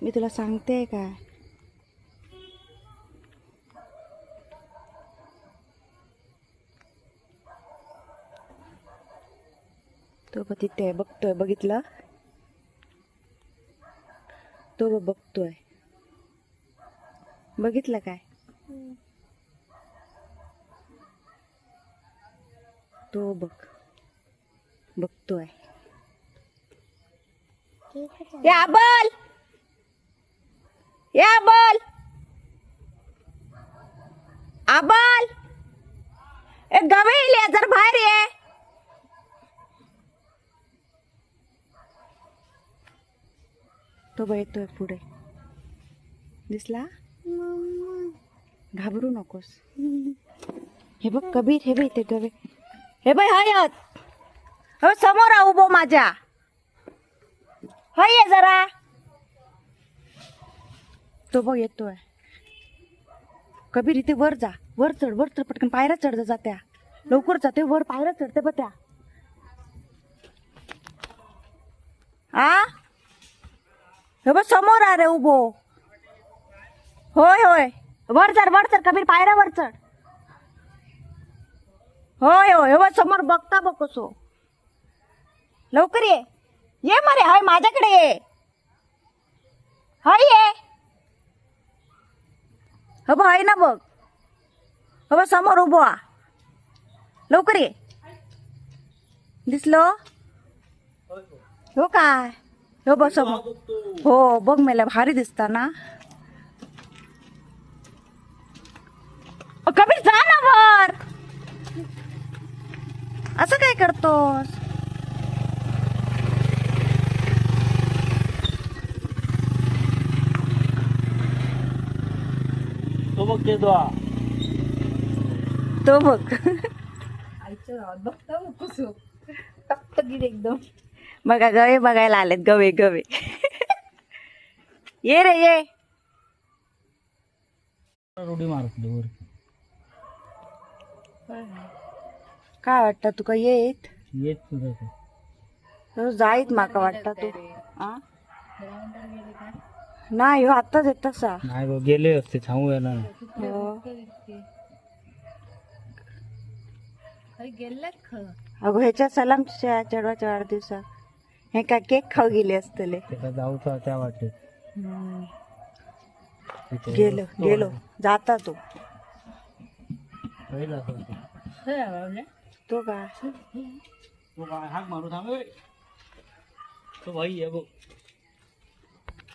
मी तुला सांगते काय. तो बघ तिथे बघतोय, बघितलं? तो बघतोय, बघितलं काय? तो बघतोय. या बोल, या बोल, आबल ए गवेल जर बाहेर ये. तो येतोय पुढे, दिसला? घाबरू नकोस. हे बघ कबीर, हे बघ ते गवे, हे बाई हयत हो समोर आ उभो माझ्या. हय जरा. तो बघ येतोय. कबीर इथे वर जा, वर चढ पटकन पायऱ्या चढ जात्या. लवकर जाते वर, पायऱ्या चढते बघ त्या. आ हे बघ समोर आ रे उभो. होय होय वर चढ कबीर, पायऱ्या वर चढ. होय होय हे बघ समोर बघता बघ कसो. लवकर ये मारे. हाय माझ्याकडे ये. हाय ये. हो हाय ना बघ. हो समोर उभो आ. लवकर ये. दिसलो हो काय? हो बघ समोर. हो बघ मला भारी दिसता ना. कबीर जा ना वर. असं काय करतोस? तो बघ ते तो बघ. आईच्या गावात बघता मग कसं टकटकीत एकदम. बघा गवे बघायला आलेत. गवे गवे ये रे ये. रोडी मारत वर. काय वाटतं तुका येत? येत तुझं तो जाईत माका वाटतं तू. आ? नाही हो आताच येत तसा. नाही बघ गेले असते, सांगू येणार नाही. हो. गेल्यात खरं. अगो ह्याच्या सलामच्या चढवाच्या वाढदिवसात हे काय केक खाऊ गेले असतले. त्याचा जाऊचा त्या वाटेत गेलो जाता तो. पहिला असं. तो काय तो काय हाक मारू थांब. तो भाई आहे बघ.